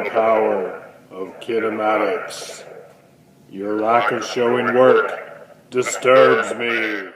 power of kinematics. Your lack of showing work disturbs me.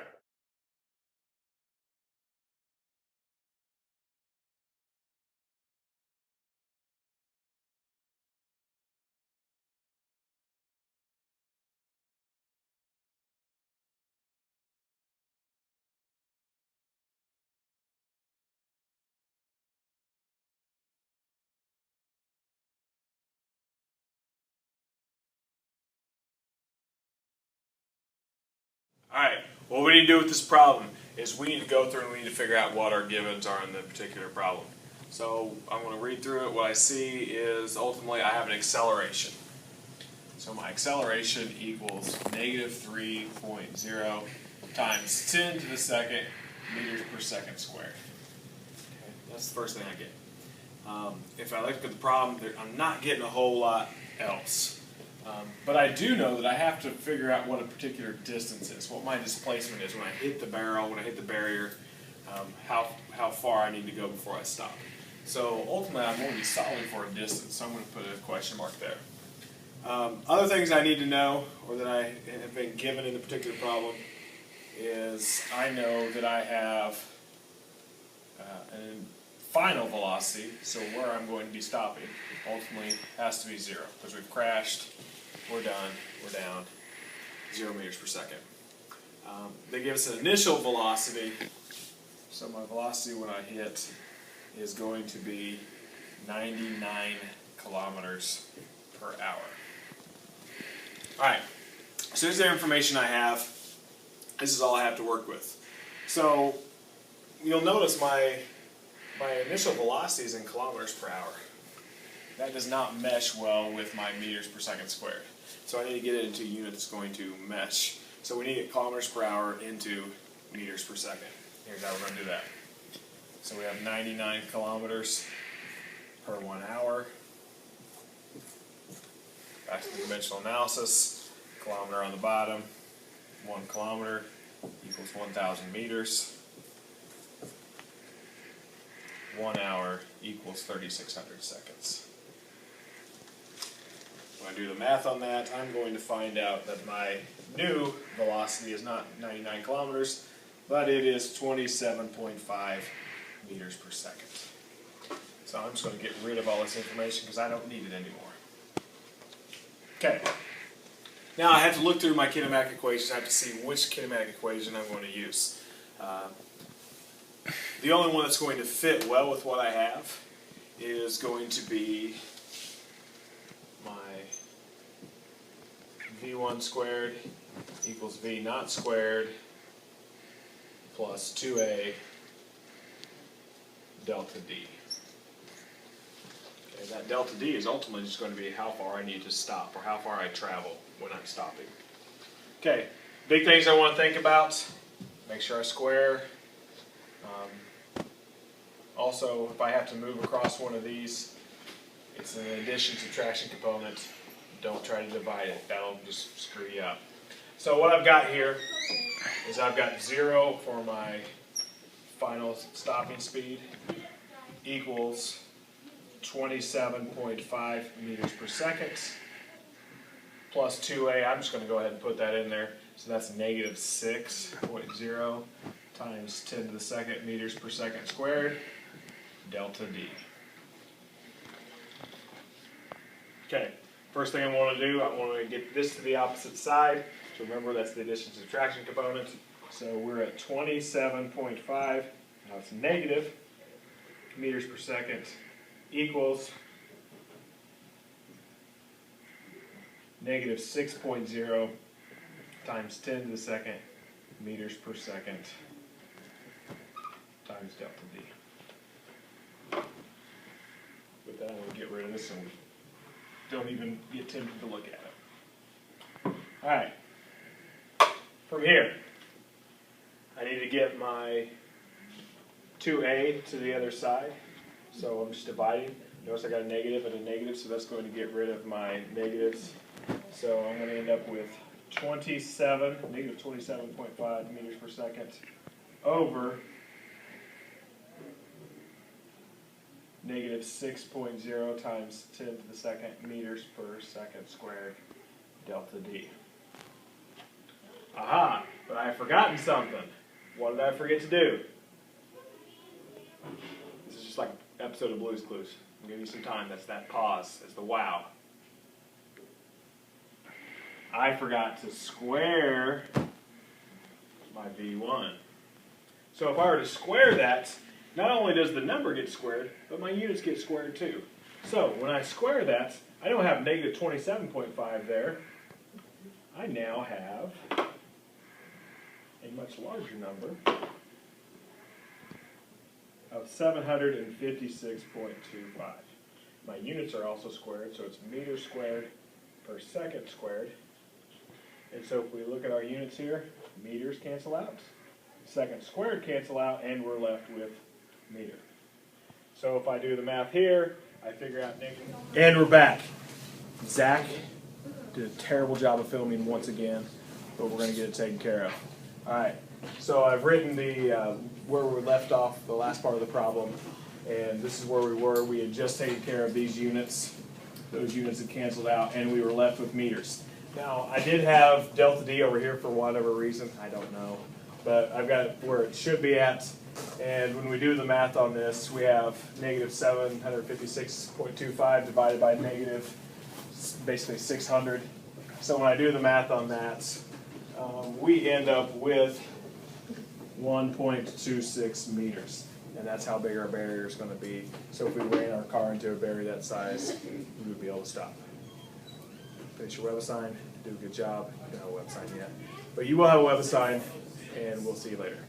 Alright, what we need to do with this problem is we need to go through and we need to figure out what our givens are in the particular problem. So I'm going to read through it. What I see is ultimately I have an acceleration. So my acceleration equals negative 3.0 times 10 to the second meters per second squared. Okay, that's the first thing I get. If I look at the problem, I'm not getting a whole lot else. But I do know that I have to figure out what a particular distance is, what my displacement is when I hit the barrel, when I hit the barrier, how far I need to go before I stop. So ultimately I'm going to be solving for a distance, so I'm going to put a question mark there. Other things I need to know, or that I have been given in the particular problem, is I know that I have a final velocity, so where I'm going to be stopping ultimately has to be 0, because we've crashed, we're done, we're down, 0 meters per second. They give us an initial velocity, so my velocity when I hit is going to be 99 kilometers per hour. Alright, so here's the information I have. This is all I have to work with. So you'll notice my initial velocity is in kilometers per hour. That does not mesh well with my meters per second squared. So I need to get it into a unit that's going to mesh. So we need to get kilometers per hour into meters per second. Here's how we're going to do that. So we have 99 kilometers per 1 hour. Back to the dimensional analysis. Kilometer on the bottom. 1 kilometer equals 1,000 meters. 1 hour equals 3,600 seconds. When I do the math on that, I'm going to find out that my new velocity is not 99 kilometers, but it is 27.5 meters per second. So I'm just going to get rid of all this information because I don't need it anymore. Okay. Now I have to look through my kinematic equations. I have to see which kinematic equation I'm going to use. The only one that's going to fit well with what I have is going to be my V1 squared equals V naught squared plus 2A delta D. Okay, that delta D is ultimately just going to be how far I need to stop, or how far I travel when I'm stopping. Okay, big things I want to think about. Make sure I square. Also, if I have to move across one of these, it's an addition subtraction component. Don't try to divide it. That'll just screw you up. So what I've got here is I've got 0 for my final stopping speed equals 27.5 meters per second plus 2A. I'm just going to go ahead and put that in there. So that's negative 6.0 times 10 to the second meters per second squared delta D. Okay, first thing I want to do, I want to get this to the opposite side. So remember, that's the addition subtraction component. So we're at 27.5. Now it's negative meters per second equals negative 6.0 times 10 to the second meters per second times delta D. With that, I'm going to get rid of this and don't even get tempted to look at it. Alright, from here, I need to get my 2A to the other side. So I'm just dividing. Notice I got a negative and a negative, so that's going to get rid of my negatives. So I'm going to end up with negative 27.5 meters per second over negative 6.0 times 10 to the second meters per second squared delta D. Aha! But I have forgotten something. What did I forget to do? This is just like an episode of Blue's Clues. I'm giving you some time. That's that pause. That's the wow. I forgot to square my V1. So if I were to square that, not only does the number get squared, but my units get squared too. So when I square that, I don't have negative 27.5 there. I now have a much larger number of 756.25. My units are also squared, so it's meters squared per second squared. And so if we look at our units here, meters cancel out, second squared cancel out, and we're left with meter. So if I do the math here, I figure out negative. And we're back. Zach did a terrible job of filming once again, but we're going to get it taken care of. All right, so I've written the where we left off, the last part of the problem, and this is where we were. We had just taken care of these units. Those units had canceled out, and we were left with meters. Now, I did have delta D over here for whatever reason. I don't know. But I've got it where it should be at. And when we do the math on this, we have negative 756.25 divided by negative, basically 600. So when I do the math on that, we end up with 1.26 meters. And that's how big our barrier is going to be. So if we ran our car into a barrier that size, we would be able to stop. Finish your web assign, do a good job. You don't have a web assign yet. But you will have a web assign, and we'll see you later.